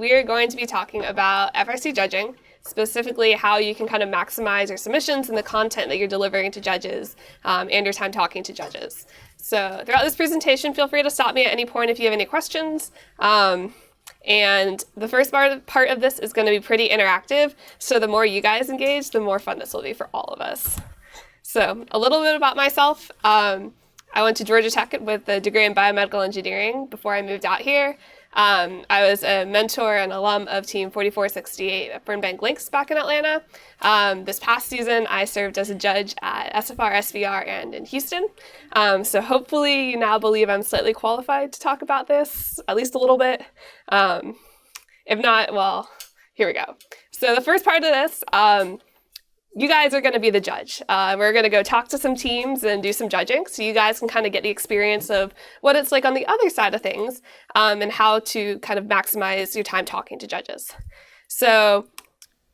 we are going to be talking about FRC judging, specifically how you can kind of maximize your submissions and the content that you're delivering to judges and your time talking to judges. So throughout this presentation, feel free to stop me at any point if you have any questions. And the first part of this is going to be pretty interactive, so the more you guys engage, the more fun this will be for all of us. So a little bit about myself. I went to Georgia Tech with a degree in biomedical engineering before I moved out here. I was a mentor and alum of Team 4468 at Fernbank Lynx back in Atlanta. This past season, I served as a judge at SFR, SVR, and in Houston. So hopefully you now believe I'm slightly qualified to talk about this, at least a little bit. If not, well, here we go. So the first part of this, you guys are going to be the judge. We're going to go talk to some teams and do some judging, so you guys can kind of get the experience of what it's like on the other side of things, and how to kind of maximize your time talking to judges. So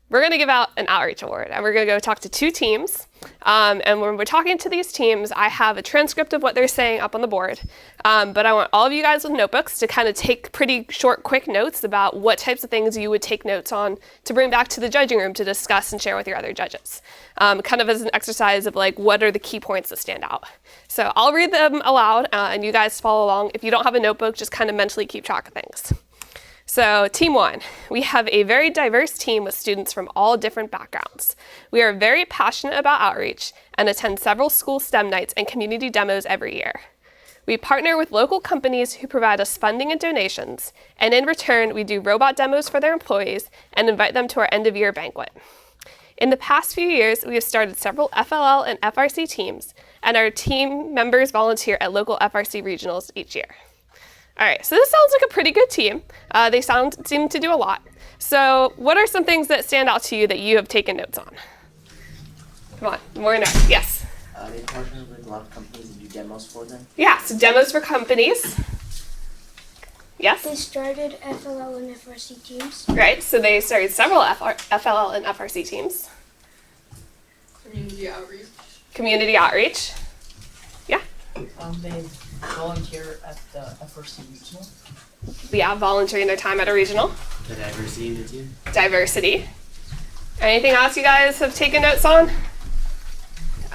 we're going to give out an outreach award, and we're going to go talk to 2 teams. And when we're talking to these teams, I have a transcript of what they're saying up on the board. But I want all of you guys with notebooks to kind of take pretty short, quick notes about what types of things you would take notes on to bring back to the judging room to discuss and share with your other judges. Kind of as an exercise of like, what are the key points that stand out? So I'll read them aloud, and you guys follow along. If you don't have a notebook, just kind of mentally keep track of things. So team 1, we have a very diverse team with students from all different backgrounds. We are very passionate about outreach and attend several school STEM nights and community demos every year. We partner with local companies who provide us funding and donations, and in return, we do robot demos for their employees and invite them to our end-of-year banquet. In the past few years, we have started several FLL and FRC teams, and our team members volunteer at local FRC regionals each year. All right, so this sounds like a pretty good team. They seem to do a lot. So what are some things that stand out to you that you have taken notes on? Come on, more notes. Yes? They partner with a lot of companies and do demos for them. Yeah, so demos for companies. Yes? They started FLL and FRC teams. Right, so they started several FLL and FRC teams. Community outreach. Community outreach. Yeah? They volunteer at the FRC regional. Yeah, volunteering their time at a regional. The diversity in the team. Diversity. Anything else you guys have taken notes on?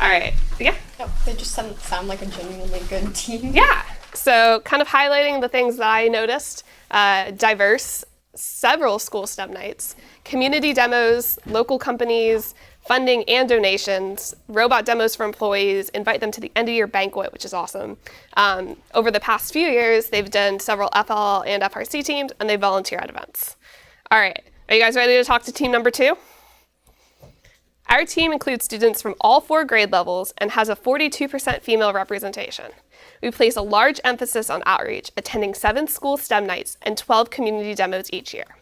All right, yeah? Oh, they just sound like a genuinely good team. Yeah, so kind of highlighting the things that I noticed. Diverse, several school STEM nights, community demos, local companies, funding and donations, robot demos for employees, invite them to the end-of-year banquet, which is awesome. Over the past few years, they've done several FL and FRC teams, and they volunteer at events. All right, are you guys ready to talk to team number 2? Our team includes students from all 4 grade levels and has a 42% female representation. We place a large emphasis on outreach, attending 7 school STEM nights and 12 community demos each year,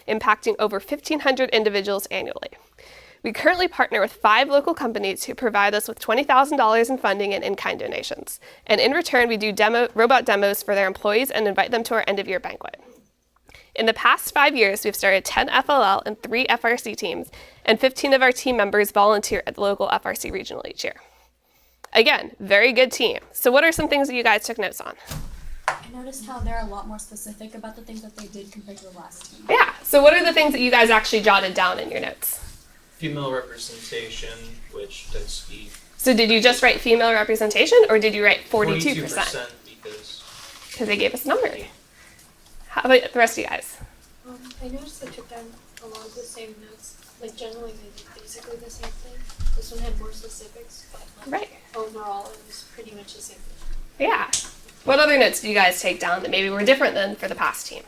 impacting over 1,500 individuals annually. We currently partner with 5 local companies who provide us with $20,000 in funding and in-kind donations. And in return, we do robot demos for their employees and invite them to our end-of-year banquet. In the past 5 years, we've started 10 FLL and 3 FRC teams, and 15 of our team members volunteer at the local FRC regional each year. Again, very good team. So what are some things that you guys took notes on? I noticed how they're a lot more specific about the things that they did compared to the last team. Yeah, so what are the things that you guys actually jotted down in your notes? Female representation, which that's the... So did you just write female representation, or did you write 42%? 42% because they gave us a number. How about the rest of you guys? I noticed they took down a lot of the same notes. Like generally they did basically the same thing. This one had more specifics, but Right. overall it was pretty much the same thing. Yeah. What other notes did you guys take down that maybe were different than for the past team?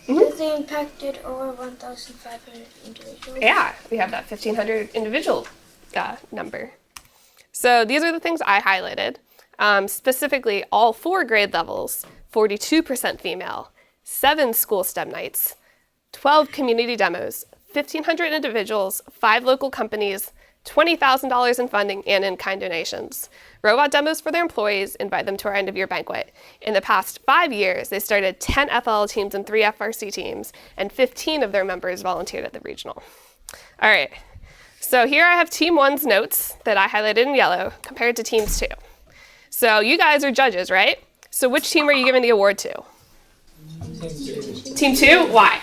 That they impacted over 1,500 individuals. Yeah, we have that 1,500 individual number. So these are the things I highlighted. Specifically, all 4 grade levels, 42% female, 7 school STEM nights, 12 community demos, 1,500 individuals, 5 local companies, $20,000 in funding and in-kind donations. Robot demos for their employees, invite them to our end-of-year banquet. In the past 5 years, they started 10 FLL teams and 3 FRC teams, and 15 of their members volunteered at the regional. All right, so here I have Team 1's notes that I highlighted in yellow compared to Teams 2. So you guys are judges, right? So which team are you giving the award to? Team 2, why?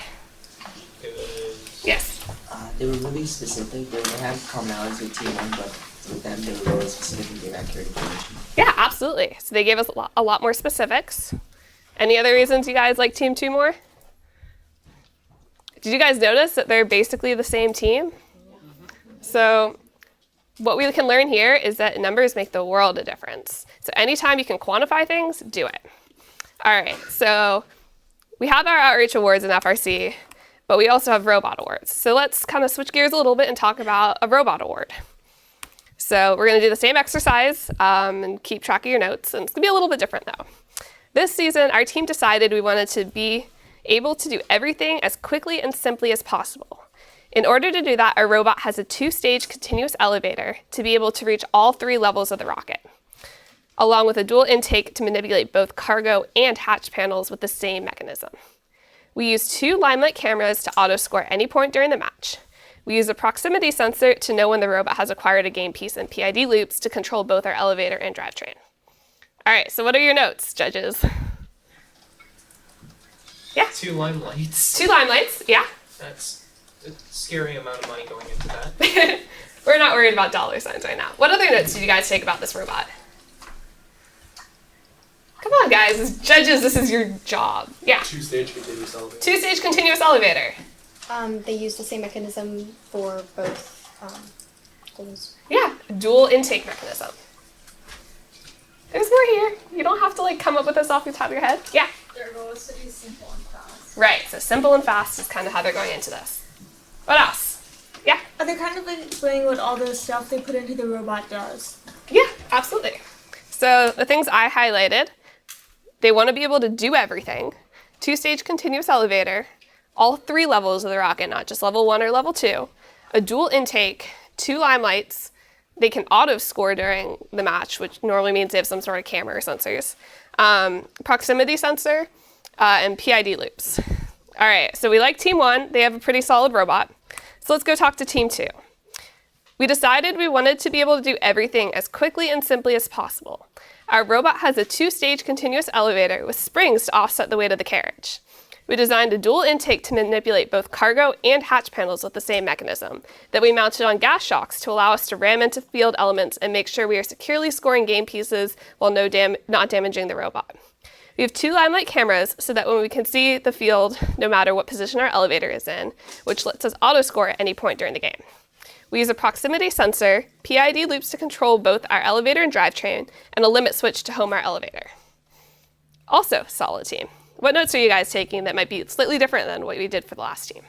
Because Yes. They were really specific. They had commonalities with Team 1, but with them they were really specific and gave accurate information. Yeah, absolutely. So they gave us a lot more specifics. Any other reasons you guys like Team 2 more? Did you guys notice that they're basically the same team? So what we can learn here is that numbers make the world a difference. So anytime you can quantify things, do it. All right, so we have our outreach awards in FRC, but we also have robot awards. So let's kind of switch gears a little bit and talk about a robot award. So we're going to do the same exercise and keep track of your notes, and it's going to be a little bit different though. This season, our team decided we wanted to be able to do everything as quickly and simply as possible. In order to do that, our robot has a 2-stage continuous elevator to be able to reach all 3 levels of the rocket, along with a dual intake to manipulate both cargo and hatch panels with the same mechanism. We use 2 limelight cameras to auto-score at any point during the match. We use a proximity sensor to know when the robot has acquired a game piece and PID loops to control both our elevator and drivetrain. All right, so what are your notes, judges? Yeah. 2 limelights. 2 limelights, yeah. That's a scary amount of money going into that. We're not worried about dollar signs right now. What other notes did you guys take about this robot? Come on, guys, as judges, this is your job. Yeah. 2-stage continuous elevator. 2-stage continuous elevator. They use the same mechanism for both goals. Yeah, dual intake mechanism. There's more here. You don't have to like come up with this off the top of your head. Yeah. Their goal is to be simple and fast. Right, so simple and fast is kind of how they're going into this. What else? Yeah. Are they kind of explaining what all the stuff they put into the robot does? Yeah, absolutely. So the things I highlighted, they want to be able to do everything. 2-stage continuous elevator, all 3 levels of the rocket, not just level 1 or level 2, a dual intake, 2 limelights. They can auto score during the match, which normally means they have some sort of camera or sensors, proximity sensor, and PID loops. All right, so we like Team 1. They have a pretty solid robot. So let's go talk to Team 2. We decided we wanted to be able to do everything as quickly and simply as possible. Our robot has a 2-stage continuous elevator with springs to offset the weight of the carriage. We designed a dual intake to manipulate both cargo and hatch panels with the same mechanism that we mounted on gas shocks to allow us to ram into field elements and make sure we are securely scoring game pieces while not damaging the robot. We have 2 limelight cameras so that when we can see the field, no matter what position our elevator is in, which lets us auto-score at any point during the game. We use a proximity sensor, PID loops to control both our elevator and drivetrain, and a limit switch to home our elevator. Also, solid team. What notes are you guys taking that might be slightly different than what we did for the last team?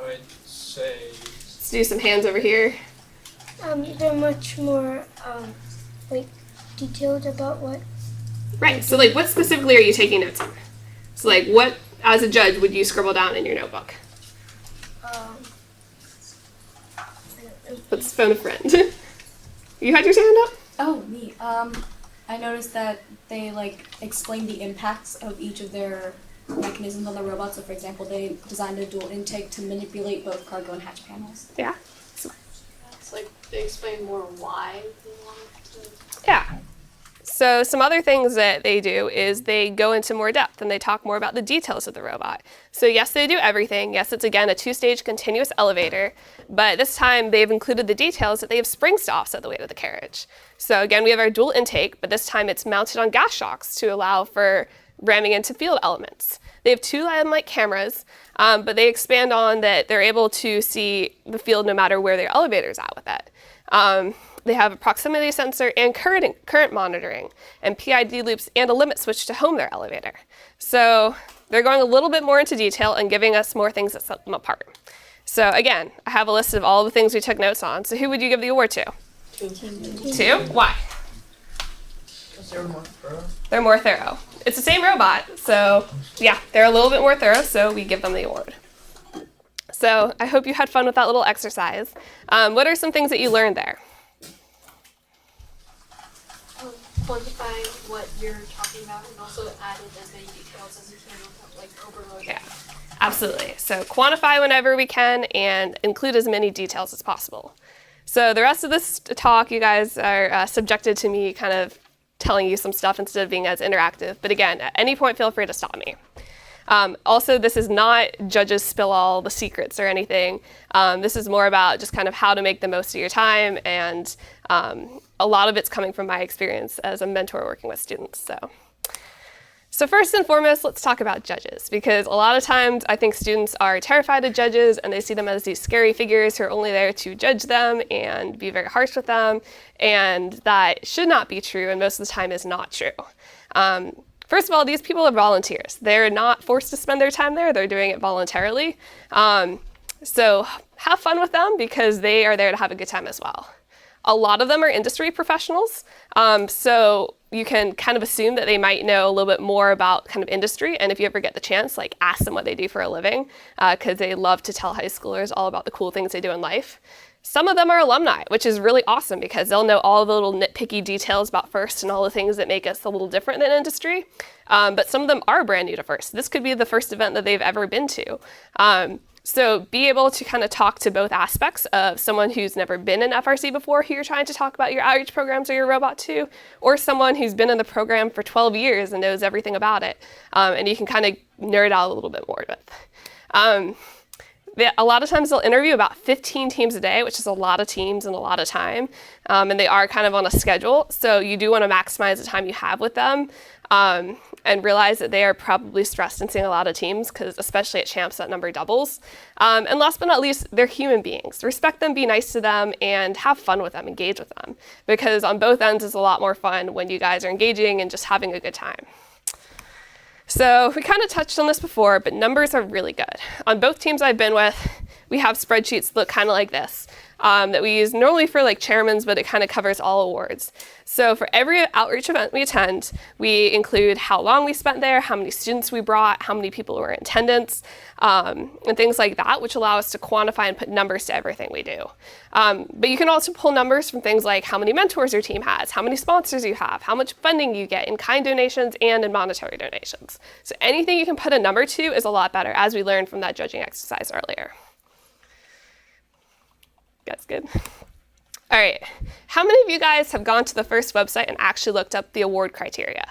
I'd say Let's do some hands over here. They're much more detailed about what. Right, so like what specifically are you taking notes on? So like what, as a judge, would you scribble down in your notebook? Let's phone a friend. You had your hand up? Oh, me. I noticed that they explain the impacts of each of their mechanisms on the robot. So, for example, they designed a dual intake to manipulate both cargo and hatch panels. Yeah. It's like they explain more why they want to. Yeah. So some other things that they do is they go into more depth and they talk more about the details of the robot. So yes, they do everything. Yes, it's again a 2-stage continuous elevator, but this time they've included the details that they have springs to offset the weight of the carriage. So again, we have our dual intake, but this time it's mounted on gas shocks to allow for ramming into field elements. They have 2 limelight cameras, but they expand on that they're able to see the field no matter where their elevator's at with it. They have a proximity sensor and current monitoring, and PID loops and a limit switch to home their elevator. So they're going a little bit more into detail and giving us more things that set them apart. So again, I have a list of all the things we took notes on. So who would you give the award to? 2. 2? Why? because they're more thorough. They're more thorough. It's the same robot, so yeah, they're a little bit more thorough, so we give them the award. So I hope you had fun with that little exercise. What are some things that you learned there? Quantifying what you're talking about and also added as many details as you can without overloading. Yeah, absolutely. So quantify whenever we can and include as many details as possible. So the rest of this talk, you guys are subjected to me kind of telling you some stuff instead of being as interactive. But again, at any point, feel free to stop me. Also, this is not judges spill all the secrets or anything. This is more about just kind of how to make the most of your time, and a lot of it's coming from my experience as a mentor working with students. So first and foremost, let's talk about judges, because a lot of times I think students are terrified of judges and they see them as these scary figures who are only there to judge them and be very harsh with them, and that should not be true, and most of the time is not true. First of all, these people are volunteers. They're not forced to spend their time there. They're doing it voluntarily. So have fun with them, because they are there to have a good time as well. A lot of them are industry professionals, so you can kind of assume that they might know a little bit more about kind of industry, and if you ever get the chance, like, ask them what they do for a living, because they love to tell high schoolers all about the cool things they do in life. Some of them are alumni, which is really awesome, because they'll know all the little nitpicky details about FIRST and all the things that make us a little different than industry, but some of them are brand new to FIRST. This could be the first event that they've ever been to. So be able to kind of talk to both aspects of someone who's never been in FRC before, who you're trying to talk about your outreach programs or your robot to, or someone who's been in the program for 12 years and knows everything about it, and you can kind of nerd out a little bit more with. A lot of times they'll interview about 15 teams a day, which is a lot of teams and a lot of time, and they are kind of on a schedule, so you do want to maximize the time you have with them, and realize that they are probably stressed and seeing a lot of teams, because especially at champs that number doubles. And last but not least, they're human beings. Respect them, be nice to them, and have fun with them, engage with them, because on both ends it's a lot more fun when you guys are engaging and just having a good time. So we kind of touched on this before, but numbers are really good. On both teams I've been with, we have spreadsheets that look kind of like this, that we use normally for like chairmans, but it kind of covers all awards. So for every outreach event we attend, we include how long we spent there, how many students we brought, how many people were in attendance, and things like that, which allow us to quantify and put numbers to everything we do. But you can also pull numbers from things like how many mentors your team has, how many sponsors you have, how much funding you get in kind donations and in monetary donations. So anything you can put a number to is a lot better, as we learned from that judging exercise earlier. That's good. All right, how many of you guys have gone to the FIRST website and actually looked up the award criteria?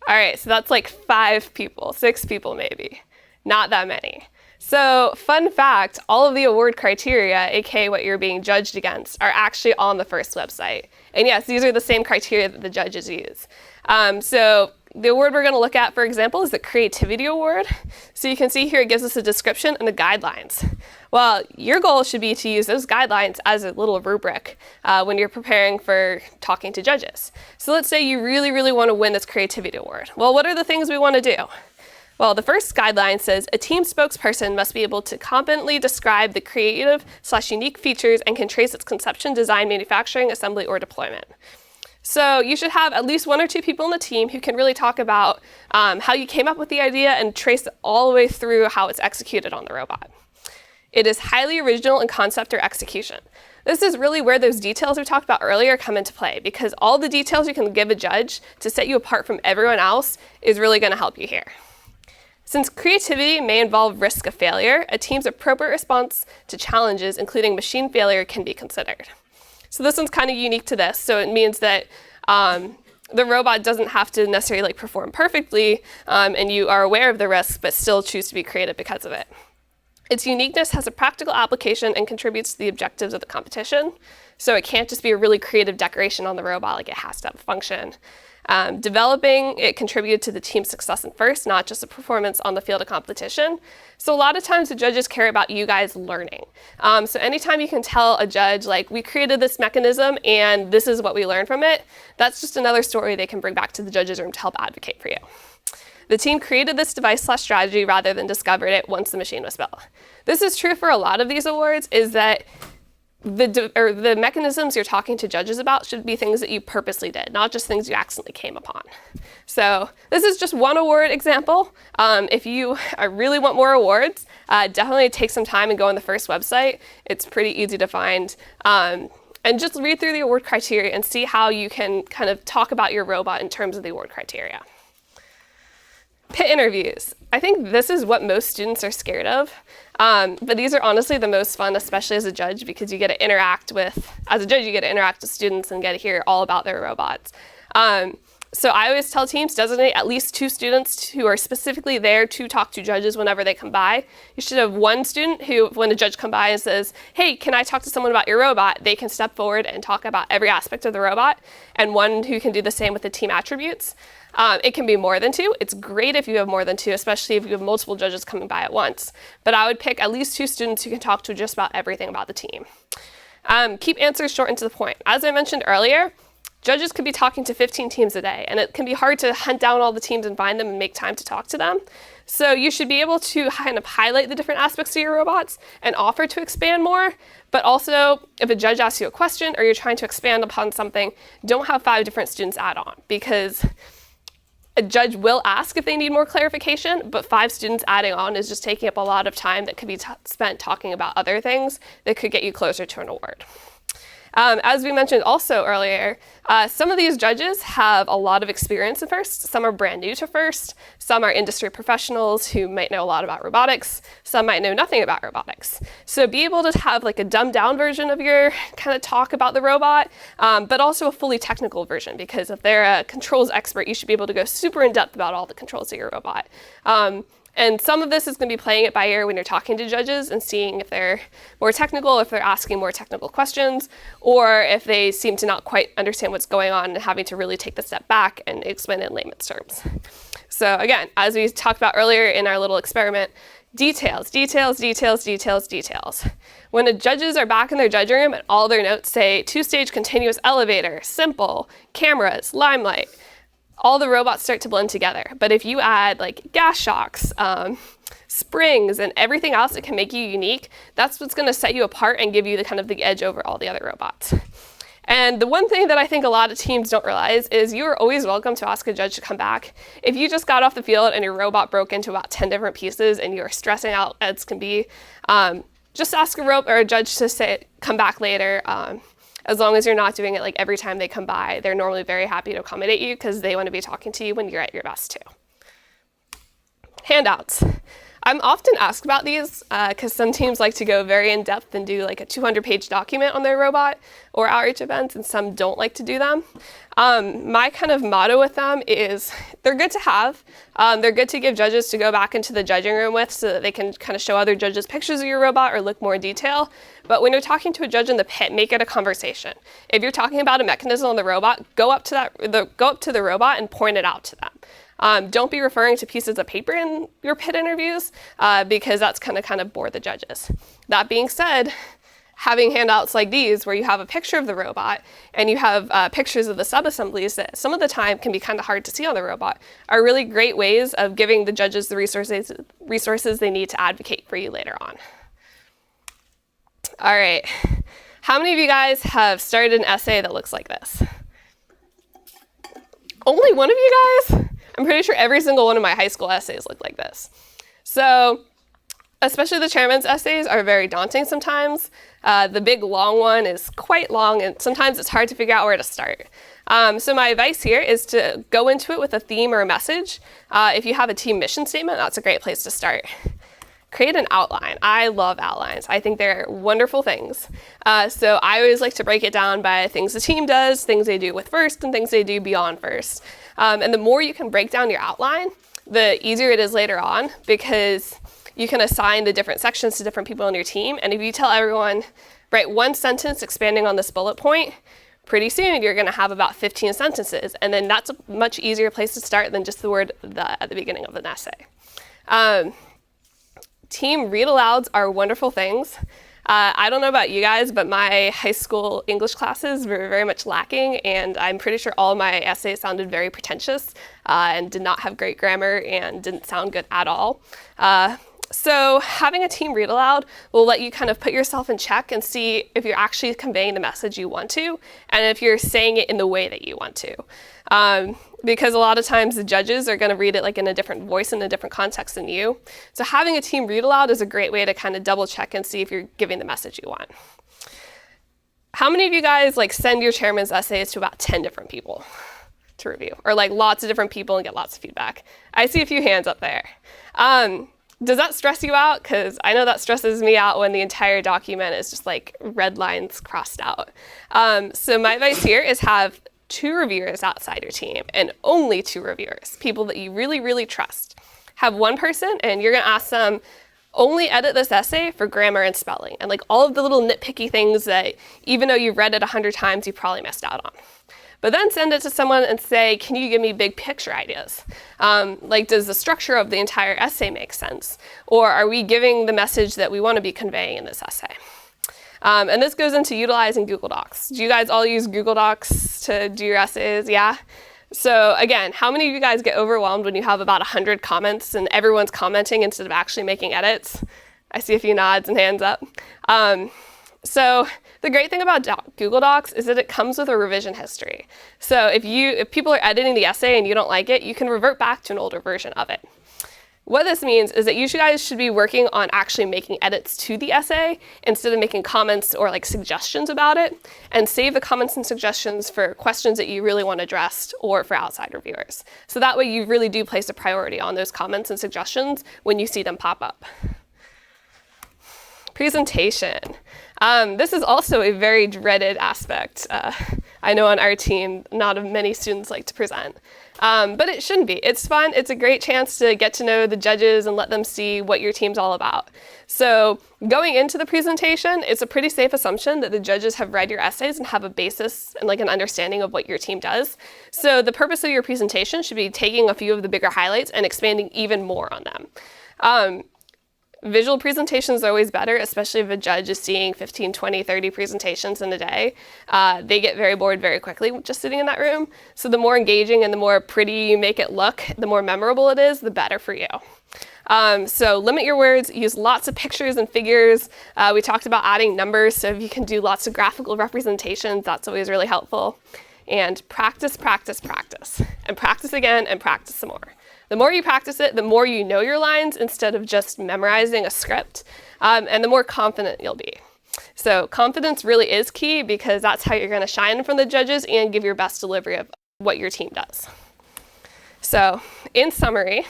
All right, so that's like 5 people, 6 people maybe, not that many. So fun fact, all of the award criteria, aka what you're being judged against, are actually on the FIRST website. And yes, these are the same criteria that the judges use. So the award we're going to look at, for example, is the Creativity Award. So you can see here it gives us a description and the guidelines. Well, your goal should be to use those guidelines as a little rubric when you're preparing for talking to judges. So let's say you really, really want to win this Creativity Award. Well, what are the things we want to do? Well, the first guideline says a team spokesperson must be able to competently describe the creative/unique features and can trace its conception, design, manufacturing, assembly, or deployment. So you should have at least 1 or 2 people on the team who can really talk about how you came up with the idea and trace it all the way through how it's executed on the robot. It is highly original in concept or execution. This is really where those details we talked about earlier come into play, because all the details you can give a judge to set you apart from everyone else is really going to help you here. Since creativity may involve risk of failure, a team's appropriate response to challenges, including machine failure, can be considered. So this one's kind of unique to this. So it means that the robot doesn't have to necessarily perform perfectly, and you are aware of the risk, but still choose to be creative because of it. Its uniqueness has a practical application and contributes to the objectives of the competition. So it can't just be a really creative decoration on the robot, like it has to have a function. Developing it contributed to the team's success in FIRST, not just a performance on the field of competition. So a lot of times the judges care about you guys learning. So anytime you can tell a judge, like, we created this mechanism and this is what we learned from it, that's just another story they can bring back to the judges' room to help advocate for you. The team created this device/strategy rather than discovered it once the machine was built. This is true for a lot of these awards, is that the mechanisms you're talking to judges about should be things that you purposely did, not just things you accidentally came upon. So this is just one award example. If you really want more awards, definitely take some time and go on the FIRST website. It's pretty easy to find. And just read through the award criteria and see how you can kind of talk about your robot in terms of the award criteria. Pit interviews. I think this is what most students are scared of, but these are honestly the most fun, especially as a judge, because you get to interact with, as a judge, you get to interact with students and get to hear all about their robots. So I always tell teams, designate at least 2 students who are specifically there to talk to judges whenever they come by. You should have 1 student who, when a judge comes by and says, hey, can I talk to someone about your robot? They can step forward and talk about every aspect of the robot, and 1 who can do the same with the team attributes. It can be more than 2. It's great if you have more than 2, especially if you have multiple judges coming by at once. But I would pick at least 2 students who can talk to just about everything about the team. Keep answers short and to the point. As I mentioned earlier, judges could be talking to 15 teams a day, and it can be hard to hunt down all the teams and find them and make time to talk to them. So you should be able to kind of highlight the different aspects of your robots and offer to expand more. But also, if a judge asks you a question or you're trying to expand upon something, don't have 5 different students add on, because a judge will ask if they need more clarification, but 5 students adding on is just taking up a lot of time that could be spent talking about other things that could get you closer to an award. As we mentioned also earlier, some of these judges have a lot of experience in FIRST. Some are brand new to FIRST. Some are industry professionals who might know a lot about robotics. Some might know nothing about robotics. So be able to have like a dumbed down version of your kind of talk about the robot, but also a fully technical version, because if they're a controls expert, you should be able to go super in depth about all the controls of your robot. And some of this is going to be playing it by ear when you're talking to judges and seeing if they're more technical, if they're asking more technical questions, or if they seem to not quite understand what's going on and having to really take the step back and explain it in layman's terms. So again, as we talked about earlier in our little experiment, details, details, details, details, details. When the judges are back in their judging room and all their notes say 2-stage continuous elevator, simple, cameras, limelight, all the robots start to blend together. But if you add like gas shocks, springs, and everything else that can make you unique, that's what's going to set you apart and give you the kind of the edge over all the other robots. And the one thing that I think a lot of teams don't realize is you are always welcome to ask a judge to come back. If you just got off the field and your robot broke into about 10 different pieces and you're stressing out as can be, just ask a judge to say, come back later. As long as you're not doing it like every time they come by, they're normally very happy to accommodate you because they want to be talking to you when you're at your best too. Handouts. I'm often asked about these because some teams like to go very in depth and do like a 200-page document on their robot or outreach events, and some don't like to do them. My kind of motto with them is they're good to have. They're good to give judges to go back into the judging room with so that they can kind of show other judges pictures of your robot or look more in detail. But when you're talking to a judge in the pit, make it a conversation. If you're talking about a mechanism on the robot, go up to the robot and point it out to them. Don't be referring to pieces of paper in your pit interviews because that's kind of bore the judges. That being said, having handouts like these where you have a picture of the robot and you have pictures of the sub-assemblies that some of the time can be kind of hard to see on the robot are really great ways of giving the judges the resources they need to advocate for you later on. All right, how many of you guys have started an essay that looks like this? Only one of you guys? I'm pretty sure every single one of my high school essays look like this. So, especially the chairman's essays are very daunting sometimes. The big long one is quite long, and sometimes it's hard to figure out where to start. So my advice here is to go into it with a theme or a message. If you have a team mission statement, that's a great place to start. Create an outline. I love outlines. I think they're wonderful things. So I always like to break it down by things the team does, things they do with FIRST, and things they do beyond FIRST. And the more you can break down your outline, the easier it is later on, because you can assign the different sections to different people on your team. And if you tell everyone, write one sentence expanding on this bullet point, pretty soon you're going to have about 15 sentences. And then that's a much easier place to start than just the word "the" at the beginning of an essay. Team read-alouds are wonderful things. I don't know about you guys, but my high school English classes were very much lacking, and I'm pretty sure all my essays sounded very pretentious and did not have great grammar and didn't sound good at all. So having a team read aloud will let you kind of put yourself in check and see if you're actually conveying the message you want to, and if you're saying it in the way that you want to. Because a lot of times the judges are going to read it like in a different voice in a different context than you. So having a team read aloud is a great way to kind of double check and see if you're giving the message you want. How many of you guys like send your chairman's essays to about 10 different people to review, or like lots of different people and get lots of feedback? I see a few hands up there. Does that stress you out? Because I know that stresses me out when the entire document is just like red lines crossed out. So my advice here is have 2 reviewers outside your team, and only 2 reviewers, people that you really, really trust. Have one person, and you're going to ask them, only edit this essay for grammar and spelling, and like all of the little nitpicky things that even though you've read it 100 times, you probably missed out on. But then send it to someone and say, can you give me big picture ideas? Like, does the structure of the entire essay make sense? Or are we giving the message that we want to be conveying in this essay? And this goes into utilizing Google Docs. Do you guys all use Google Docs to do your essays? Yeah? So again, how many of you guys get overwhelmed when you have about 100 comments and everyone's commenting instead of actually making edits? I see a few nods and hands up. So the great thing about Google Docs is that it comes with a revision history. So if people are editing the essay and you don't like it, you can revert back to an older version of it. What this means is that you guys should be working on actually making edits to the essay instead of making comments or like suggestions about it, and save the comments and suggestions for questions that you really want addressed or for outside reviewers. So that way you really do place a priority on those comments and suggestions when you see them pop up. Presentation. This is also a very dreaded aspect. I know on our team, not many students like to present, but it shouldn't be. It's fun. It's a great chance to get to know the judges and let them see what your team's all about. So going into the presentation, it's a pretty safe assumption that the judges have read your essays and have a basis and like an understanding of what your team does. So the purpose of your presentation should be taking a few of the bigger highlights and expanding even more on them. Visual presentations are always better, especially if a judge is seeing 15, 20, 30 presentations in a day. They get very bored very quickly just sitting in that room. So the more engaging and the more pretty you make it look, the more memorable it is, the better for you. So limit your words, use lots of pictures and figures. We talked about adding numbers, so if you can do lots of graphical representations, that's always really helpful. And practice, practice, practice. And practice again and practice some more. The more you practice it, the more you know your lines instead of just memorizing a script, and the more confident you'll be. So confidence really is key because that's how you're going to shine in front of the judges and give your best delivery of what your team does. So in summary,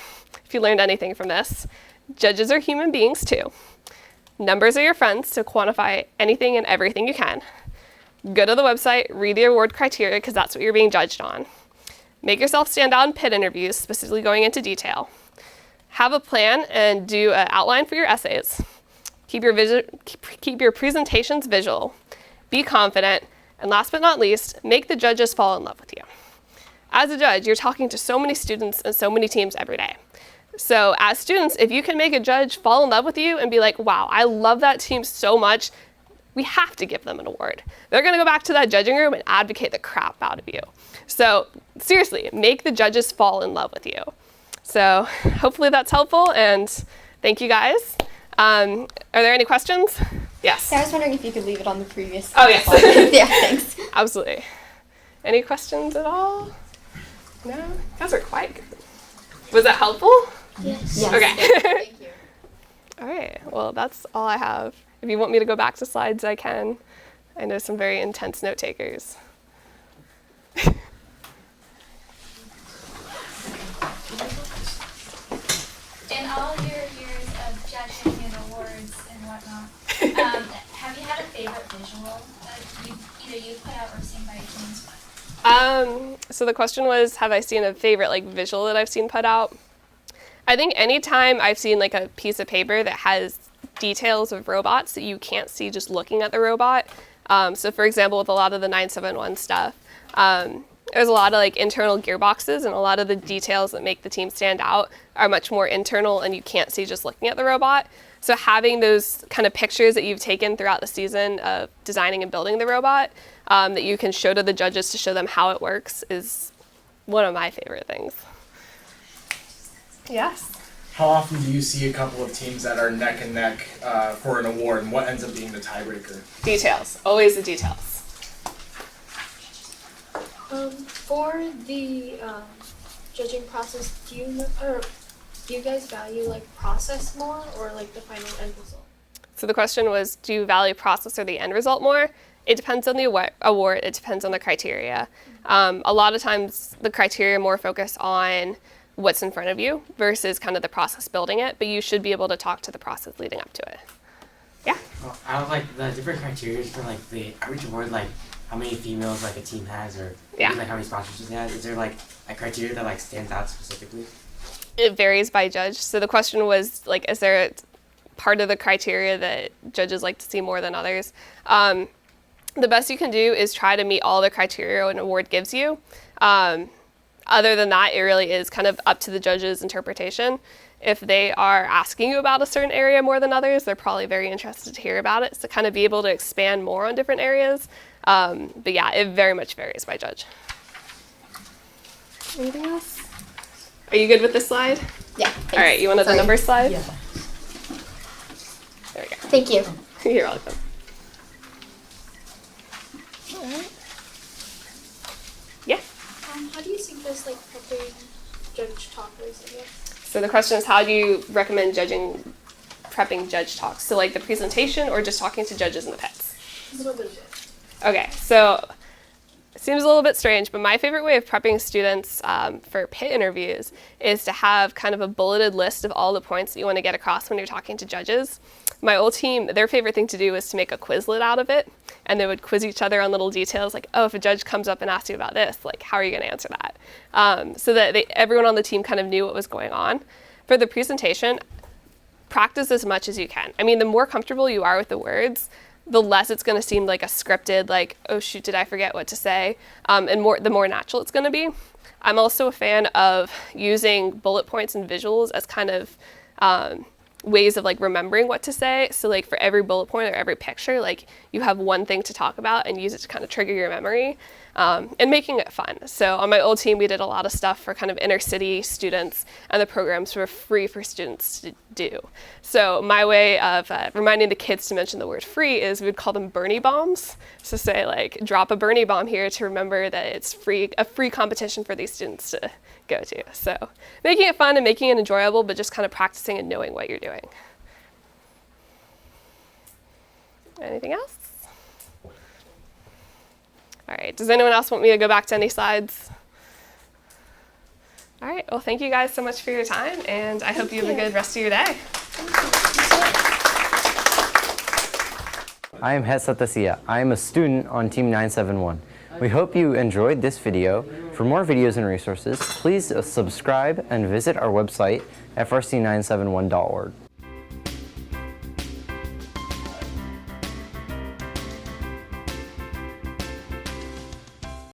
if you learned anything from this, judges are human beings too. Numbers are your friends to quantify anything and everything you can. Go to the website, read the award criteria because that's what you're being judged on. Make yourself stand out in PIT interviews, specifically going into detail. Have a plan and do an outline for your essays. Keep your presentations visual. Be confident. And last but not least, make the judges fall in love with you. As a judge, you're talking to so many students and so many teams every day. So as students, if you can make a judge fall in love with you and be like, wow, I love that team so much, we have to give them an award. They're going to go back to that judging room and advocate the crap out of you. So seriously, make the judges fall in love with you. So hopefully that's helpful, and thank you guys. Are there any questions? Yes. Yeah, I was wondering if you could leave it on the previous Oh, yes. slide. Yeah, thanks. Absolutely. Any questions at all? No? You guys are quiet. Was that helpful? Yes. Yes. Okay. Thank you. All right. Well, that's all I have. If you want me to go back to slides, I can. I know some very intense note takers. In all your years of judging and awards and whatnot, have you had a favorite visual that you put out or seen by your teams? So the question was, have I seen a favorite visual that I've seen put out? I think anytime I've seen a piece of paper that has details of robots that you can't see just looking at the robot. So for example, with a lot of the 971 stuff, there's a lot of internal gearboxes, and a lot of the details that make the team stand out are much more internal and you can't see just looking at the robot. So having those kind of pictures that you've taken throughout the season of designing and building the robot that you can show to the judges to show them how it works is one of my favorite things. Yes? How often do you see a couple of teams that are neck and neck for an award, and what ends up being the tiebreaker? Details. Always the details. For the judging process, do you guys value process more or the final end result? So the question was, do you value process or the end result more? It depends on the award. It depends on the criteria. A lot of times the criteria more focus on what's in front of you versus kind of the process building it, but you should be able to talk to the process leading up to it. Yeah? Well, I would like the different criteria for the average award, how many females like a team has, or Yeah. like how many sponsorships they have? Is there like a criteria that like stands out specifically? It varies by judge. So the question was like, is there a part of the criteria that judges like to see more than others? The best you can do is try to meet all the criteria an award gives you. Other than that, it really is kind of up to the judge's interpretation. If they are asking you about a certain area more than others, they're probably very interested to hear about it. So kind of be able to expand more on different areas. But yeah, it very much varies by judge. Anything else? Are you good with this slide? Yeah. All right, you want the number slide? Yeah. There we go. Thank you. You're welcome. Yeah. How do you suggest like prepping judge talkers, I guess? So the question is, how do you recommend prepping judge talks? So like the presentation or just talking to judges in the pits? A little bit of both. Okay, so it seems a little bit strange, but my favorite way of prepping students for pit interviews is to have kind of a bulleted list of all the points that you want to get across when you're talking to judges. My old team, their favorite thing to do was to make a Quizlet out of it, and they would quiz each other on little details like, oh, if a judge comes up and asks you about this, like, how are you going to answer that? So that everyone on the team kind of knew what was going on. For the presentation, practice as much as you can. I mean, the more comfortable you are with the words, the less it's going to seem like a scripted, like, oh shoot, did I forget what to say? And the more natural it's going to be. I'm also a fan of using bullet points and visuals as kind of ways of like remembering what to say. So like for every bullet point or every picture, like you have one thing to talk about and use it to kind of trigger your memory, and making it fun. So on my old team, we did a lot of stuff for kind of inner city students, and the programs were free for students to do. So my way of reminding the kids to mention the word free is we would call them Bernie bombs. So say like, drop a Bernie bomb here to remember that it's a free competition for these students to go to. So making it fun and making it enjoyable, but just kind of practicing and knowing what you're doing. Anything else? All right, does anyone else want me to go back to any slides? All right, well, thank you guys so much for your time, and I hope you have a good rest of your day. I am Het Satasia. I am a student on Team 971. We hope you enjoyed this video. For more videos and resources, please subscribe and visit our website, frc971.org.